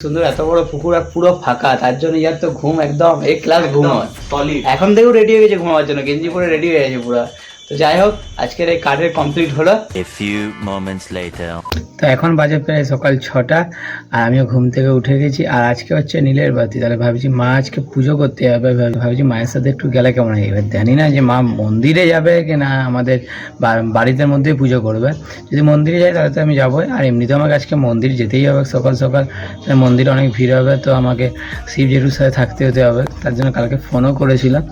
সুন্দর এত বড় পুকুর আর পুরো ফাঁকা, তার জন্য ইয়ার তো ঘুম একদম এক ক্লাস ঘুম হয়। এখন থেকেও রেডি হয়ে গেছে ঘুমাবার জন্য, গেঞ্জি পরে রেডি হয়ে গেছে পুরো। তো যাই হোক, আজকের এই কার্ডের কমপ্লিট হলো। A few moments later. তো এখন বাজে প্রায় সকাল 6টা, আর আমিও ঘুম থেকে উঠে গেছি। আর আজকে হচ্ছে নীলের বাতি, তাহলে ভাবছি মা আজকে পুজো করতে যাবে, ভাবছি মায়ের সাথে একটু গেলে কেমন হয়। এবার জানি না যে মা মন্দিরে যাবে কি না আমাদের বাড়িতে মধ্যেই পুজো করবে। যদি মন্দিরে যায় তাহলে তো আমি যাবো, আর এমনিতেও আমাকে আজকে মন্দির যেতেই হবে সকাল সকাল, মন্দিরে অনেক ভিড় হবে, তো আমাকে শিব জেঠুর সাথে থাকতে হতে হবে। তার জন্য কালকে ফোনও করেছিলাম।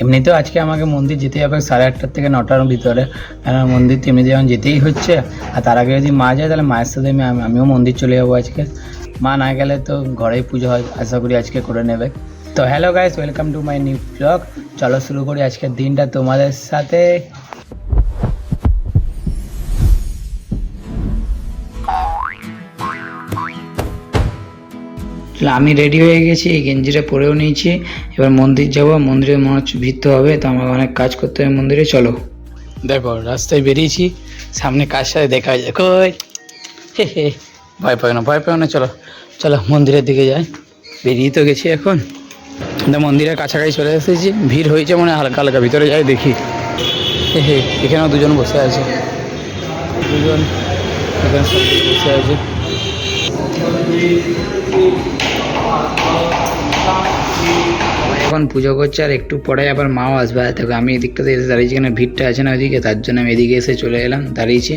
এমনিতেও আজকে আমাকে মন্দির যেতে হবে 8:30 থেকে 9টার ভিতরে, কেন মন্দির তো এমনিতে যখন যেতেই হচ্ছে। আর তার আগে যদি মা যায় তাহলে মায়ের সাথে আমিও মন্দির চলে যাবো আজকে। মা না গেলে তো ঘরেই পুজো হয়, আশা করি আজকে করে নেবে। তো hello guys, welcome to my new blog. চলো শুরু করি আজকের দিনটা তোমাদের সাথে। আমি রেডি হয়ে গেছি, এই গেঞ্জিটা পরেও নিয়েছি। এবার মন্দির যাব, মন্দিরে মনে হচ্ছে ভিড়তে হবে, তো আমাকে অনেক কাজ করতে হবে মন্দিরে। চলো দেখো রাস্তায় বেরিয়েছি, সামনে কার সাথে দেখা যায়। দেখো হে হে, ভয় পাও না, ভয় পাও না, চলো চলো মন্দিরের দিকে যাই। বেরিয়ে তো গেছি এখন, মন্দিরের কাছাকাছি চলে এসেছি। ভিড় হয়েছে মনে হালকা হালকা, ভিতরে যাই দেখি। হে হে, এখানেও দুজন বসে আছে, দুজন এখানে বসে আছে। এখন পুজো করছে, আর একটু পরে আবার মাও আসবে। দেখো আমি এদিকটাতে এসে দাঁড়িয়েছি, এখানে ভিড়টা আছে না ওইদিকে, তার জন্য আমি এদিকে এসে চলে এলাম, দাঁড়িয়েছি।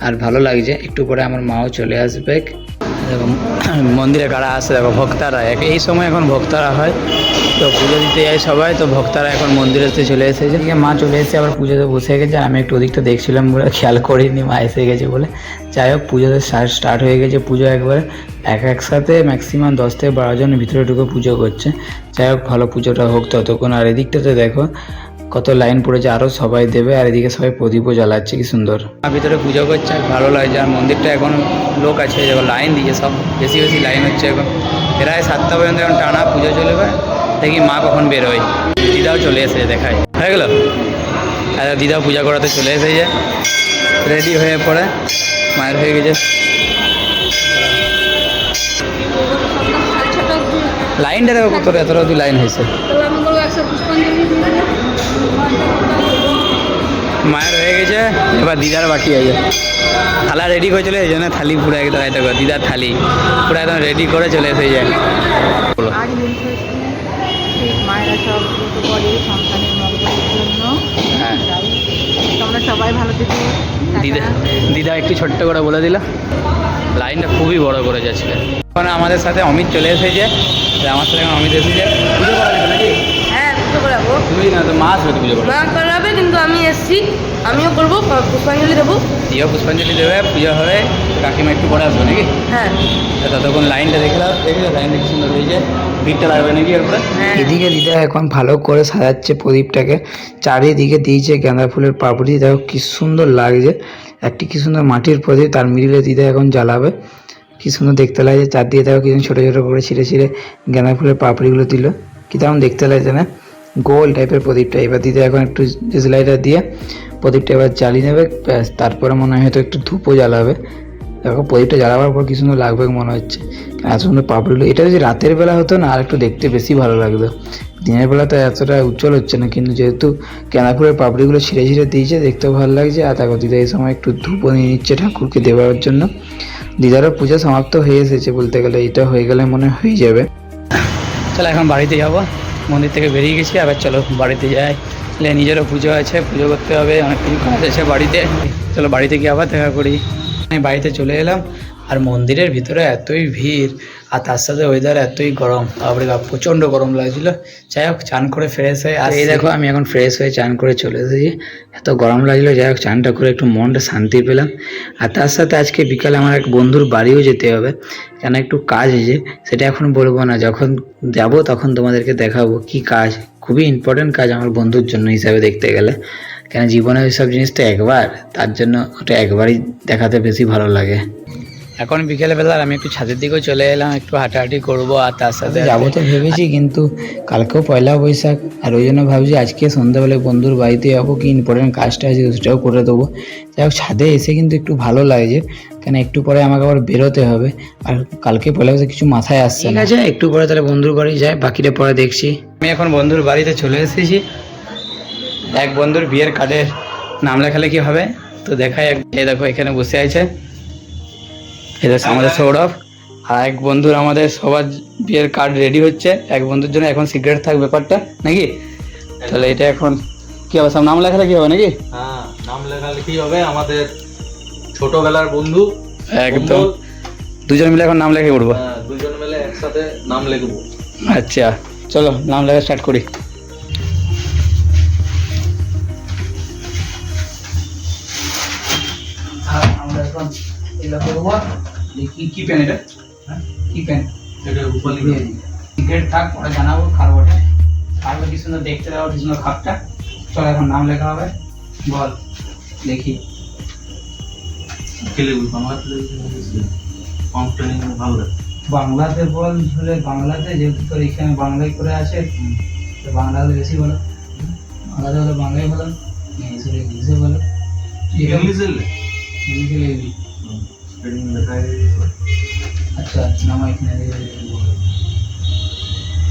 আর ভালো লাগছে, একটু পরে আমার মাও চলে আসবে। দেখো মন্দিরে কারা আসে, দেখো ভক্তারা, এই সময় এখন ভক্তারা হয়, তো পুজো দিতে যায় সবাই, তো ভক্তারা এখন মন্দিরেতে চলে এসেছে। মা চলে এসে আবার পুজোতে বসে গেছে, আর আমি একটু ওদিকটা দেখছিলাম বলে খেয়াল করিনি মা এসে গেছে বলে। যাই হোক, পুজোতে স্টার্ট হয়ে গেছে। পুজো একবারে একসাথে ম্যাক্সিমাম 10 থেকে 12 জন ভিতরে ঢুকে পুজো করছে। যাই হোক, ভালো পুজোটা হোক ততক্ষণ। আর এদিকটাতে দেখো কত লাইন পড়েছে, আরও সবাই দেবে। আর এদিকে সবাই প্রদীপও জ্বালাচ্ছে, কি সুন্দর ভিতরে পুজো করছে, ভালো লাগছে। আর মন্দিরটা এখন লোক আছে, যখন লাইন দিয়েছে সব, বেশি বেশি লাইন হচ্ছে এখন। প্রায় 7টা পর্যন্ত এখন টানা পুজো চলবে। দেখি মা কখন বেরোয়। দিদাও চলে এসেছে, দেখায় হয়ে গেল। আর দিদাও পূজা করাতে চলে এসেছে, রেডি হয়ে পড়ে মায়ের হয়ে গেছে। লাইনটা দেখো কত, এতটা অব্দি লাইন হয়েছে। মায়ের হয়ে গেছে, এবার দিদার বাকি আছে। থালা রেডি করে চলে এসেছে না, থালি পুরো একদম দেখো, দিদার থালি পুরো একদম রেডি করে চলে এসে যায়। মায়েরা সব করে সন্তানের মঙ্গলের জন্য। হ্যাঁ, তোমরা সবাই ভালো থেকো। দিদা একটু ছোট্ট করে বলে দিল, লাইনটা খুবই বড় করে যাচ্ছে। এখন আমাদের সাথে অমিত চলে এসেছে, আমার সাথে এখন অমিত এসেছে। পুজো করা যাবে নাকি? হ্যাঁ, পুজো করাবো। তুমি না, তো মা আসবে তো পুজো করবে। মা করাবে, কিন্তু আমি এসছি, আমিও করবো, পুষ্পাঞ্জলি দেবো। দিও পুষ্পাঞ্জলি দেবে, পুজো হবে, কাকিমা একটু পরে আসবে নাকি? হ্যাঁ, ততক্ষণ লাইনটা দেখলাম, লাইনটা কি সুন্দর হয়েছে, ভিড়টা লাগবে নাকি এরপরে? হ্যাঁ। এদিকে দিদা এখন ভালো করে সাজাচ্ছে প্রদীপটাকে, চারিদিকে দিয়েছে গাঁদা ফুলের পাপড়ি, দেখো কি সুন্দর লাগছে। একটি কি সুন্দর মাটির প্রদীপ, তার মিডিলে দিদা এখন জ্বালাবে, কি সুন্দর দেখতে লাগছে। চারদিকে দেখো কি ছোটো ছোটো করে ছিঁড়ে ছিঁড়ে গাঁদা ফুলের পাপড়িগুলো দিল, কি তেমন দেখতে লাগছে না, গোল টাইপের প্রদীপটা। এবার দিদা এখন একটু ডিসলাইটার দিয়ে প্রদীপটা এবার জ্বালিয়ে নেবে, ব্যাস। তারপরে মনে হয় হয়তো একটু ধূপও জ্বালাবে। দেখো প্রদীপটা জ্বালাবার পর কি সুন্দর লাগবে মনে হচ্ছে, এত সুন্দর পাপড়িগুলো। এটা যদি রাতের বেলা হতো না, আর একটু দেখতে বেশি ভালো লাগতো। দিনের বেলা তো এতটা উজ্জ্বল হচ্ছে না, কিন্তু যেহেতু গাঁদা ফুলের পাপড়িগুলো ছিঁড়ে ছিঁড়ে দিয়েছে, দেখতেও ভালো লাগছে। আর দেখো দিদা এই সময় একটু ধূপও নিয়ে নিচ্ছে ঠাকুরকে দেওয়ার জন্য। দিদারও পূজা সমাপ্ত হয়ে এসেছে বলতে গেলে, এটা হয়ে গেলে মনে হয়ে যাবে। চলো এখন বাড়িতে যাবো, মন্দির থেকে বেরিয়ে গেছি, আবার চলো বাড়িতে যাই। নিজেরও পুজো আছে, পুজো করতে হবে, অনেক কিছু কাজ আছে বাড়িতে। চলো বাড়িতে গিয়ে আবার দেখা করি। আমি বাড়িতে চলে এলাম, আর মন্দিরের ভিতরে এতই ভিড়, আর তার সাথে ওয়েদার এতই গরম, তারপরে প্রচণ্ড গরম লাগছিল। যাই হোক, চান করে ফ্রেশ হয়ে, আর এই দেখো আমি এখন ফ্রেশ হয়ে চান করে চলে এসেছি। এত গরম লাগছিলো, যাই হোক চানটা করে একটু মনটা শান্তি পেলাম। আর তার সাথে আজকে বিকালে আমার এক বন্ধুর বাড়িও যেতে হবে, কেন একটু কাজ হয়েছে, সেটা এখন বলবো না, যখন যাব তখন তোমাদেরকে দেখাবো কি কাজ। খুবই ইম্পর্টেন্ট কাজ আমার বন্ধুর জন্য হিসাবে দেখতে গেলে, কেন জীবনে ওইসব জিনিস তো একবার, তার জন্য ওটা একবারই দেখাতে বেশি ভালো লাগে। এখন বিকেলে বেলা আমি একটু ছাদের দিকেও চলে এলাম, একটু হাঁটাহাঁটি করবো আর তার সাথে যাবো তো ভেবেছি, কিন্তু কালকেও পয়লা বৈশাখ, আর ওই জন্য ভাবছি আজকে সন্ধ্যাবেলায় বন্ধুর বাড়িতে যাবো, কি ইম্পর্টেন্ট কাজটা আছে সেটাও করে দেবো। যাই হোক ছাদে এসে কিন্তু একটু ভালো লাগছে, কেন একটু পরে আমাকে আবার বেরোতে হবে, আর কালকে পয়লা বৈশাখ কিছু মাথায় আসছে। ঠিক আছে, একটু পরে তাহলে বন্ধুর বাড়ি যাই, বাকিটা পরে দেখছি। আমি এখন বন্ধুর বাড়িতে চলে এসেছি। এক বন্ধুর বিয়ের কার্ডের নাম লেখালে কি হবে তো দেখাই। এই দেখো এখানে বসে আছে, এটা আমাদের সৌরভ, আর এক বন্ধুর আমাদের সবার বিয়ের কার্ড রেডি হচ্ছে। এক বন্ধুর জন্য এখন সিক্রেট থাক ব্যাপারটা নাকি, তাহলে এটা এখন কি হবে, সব নাম লেখালে কি হবে নাকি? হ্যাঁ, নাম লেখালে কি হবে, আমাদের ছোটবেলার বন্ধু একদম দুজন মিলে এখন নাম লেখে উঠবো। হ্যাঁ, দুজন মিলে একসাথে নাম লিখবো। আচ্ছা চলো নাম লেখা স্টার্ট করি। আমরা এখন এগুলো করবো। কি পেন এটা? কি পেন? এটা উপরে সিক্রেট থাক, পরে জানাবো খারবোটা। খারবো কি সুন্দর দেখতে দাও, কি সুন্দর খাপটা। চলো এখন নাম লেখা হবে, বল দেখি। কে লিখবি, বাংলাতে লিখবি? কমপ্লেনিং ভালো লাগে। বাংলাতে বল, হলে বাংলাতে, যেহেতু তোর এখানে বাংলায় করে আছে তো বাংলাতে বেশি বলো। বাংলাতে হলে বাংলায় বলো, ইংলিশে বলো। ইংলিশে লে ইংলিশে লিখবি। স্পেলিং লেখা আচ্ছা নাম এখানে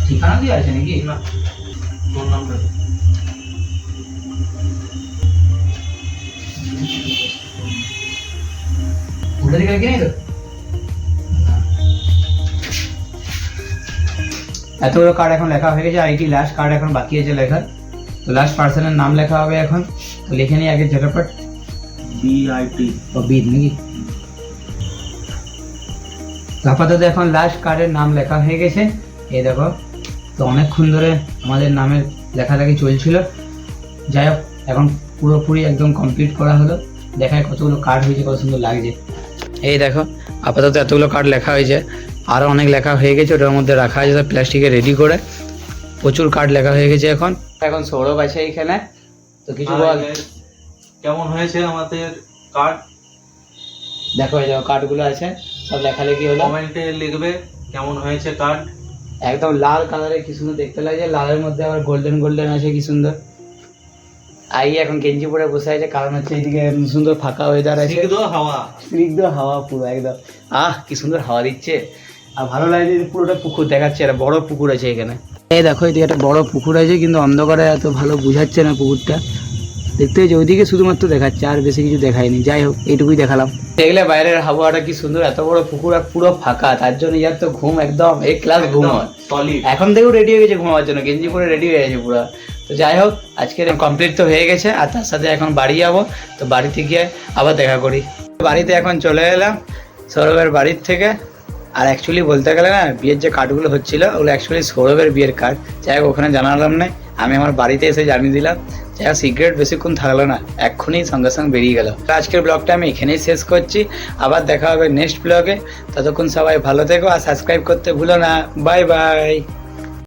ঠিকানা দিয়ে আছে নাকি? না, তোর নামটা উল্টো দিকে রেখে নেই তো? এতগুলো কার্ড এখন লেখা হয়ে গেছে, আর এটি লাস্ট কার্ড এখন বাকি আছে লেখা। তো লাস্ট পার্সনের নাম লেখা হবে এখন, তো লিখে নিই আগে ঝটপট। বিআইটি ও বিদ নাকি? আপাতত এখন লাস্ট কার্ডের নাম লেখা হয়ে গেছে, এই দেখো। তো অনেকক্ষণ ধরে আমাদের নামের লেখালেখি চলছিল, যাই হোক এখন পুরোপুরি একদম কমপ্লিট করা হলো। দেখায় কতগুলো কার্ড হয়েছে, কত সুন্দর লাগছে। এই দেখো আপাতত এতগুলো কার্ড লেখা হয়েছে, আরও অনেক লেখা হয়ে গেছে, ওটার মধ্যে রাখা আছে সব প্লাস্টিকে রেডি করে। প্রচুর কার্ড লেখা হয়ে গেছে এখন। এখন সৌরভ আছে এইখানে, তো কিছু বল। কেমন হয়েছে আমাদের কার্ড, দেখো এই দেখো কার্ডগুলো আছে, সব লেখালেখি হলো। কমেন্টে লিখবে কেমন হয়েছে কার্ড। একদম লাল কালারে কি সুন্দর দেখতে লাগছে, লালের মধ্যে আবার গোল্ডেন গোল্ডেন আছে, কি সুন্দর। আই এখন গেঞ্জি পরে বসে আছে, কারণ হচ্ছে এইদিকে সুন্দর ফাঁকা ওয়েদার আছে, স্নিগ্ধ হাওয়া, স্নিগ্ধ হাওয়া পুরো একদম। কি সুন্দর হাওয়া দিচ্ছে, আর ভালো লাগছে। পুরোটা পুকুর দেখাচ্ছে, একটা বড় পুকুর আছে এখানে। এই দেখো এদিকে একটা বড় পুকুর আছে, কিন্তু অন্ধকারে এত ভালো বুঝাচ্ছে না পুকুরটা। দেখতে হচ্ছে ওইদিকে শুধুমাত্র দেখাচ্ছে, আর বেশি কিছু দেখায়নি। যাই হোক এইটুকুই দেখালাম। দেখলে বাইরের হাওয়াটা কি সুন্দর, এত বড় পুকুর আর পুরো ফাঁকা, তার জন্য ইয়ার তো ঘুম একদম এক ক্লাস ঘুম হয়। সলিড। এখন থেকেও রেডি হয়ে গেছে ঘুমাবার জন্য, গেঞ্জি পরে রেডি হয়ে গেছে পুরো। তো যাই হোক আজকের কমপ্লিট তো হয়ে গেছে, আর তার সাথে এখন বাড়ি যাবো। তো বাড়িতে গিয়ে আবার দেখা করি। বাড়িতে এখন চলে এলাম সৌরভের বাড়ির থেকে। আর অ্যাকচুয়ালি বলতে গেলে না, বিয়ের যে কার্ডগুলো হচ্ছিলো ওগুলো অ্যাকচুয়ালি সৌরভের বিয়ের কার্ড। যাই হোক ওখানে জানালাম না, আমি আমার বাড়িতে এসে জানিয়ে দিলাম। যাই হোক সিক্রেট বেশিক্ষণ থাকলো না, এক্ষুনি সঙ্গে সঙ্গে বেরিয়ে গেল। আজকের ব্লগটা আমি এখানেই শেষ করছি, আবার দেখা হবে নেক্সট ব্লগে। ততক্ষণ সবাই ভালো থেকো, আর সাবস্ক্রাইব করতে ভুলো না। Bye bye.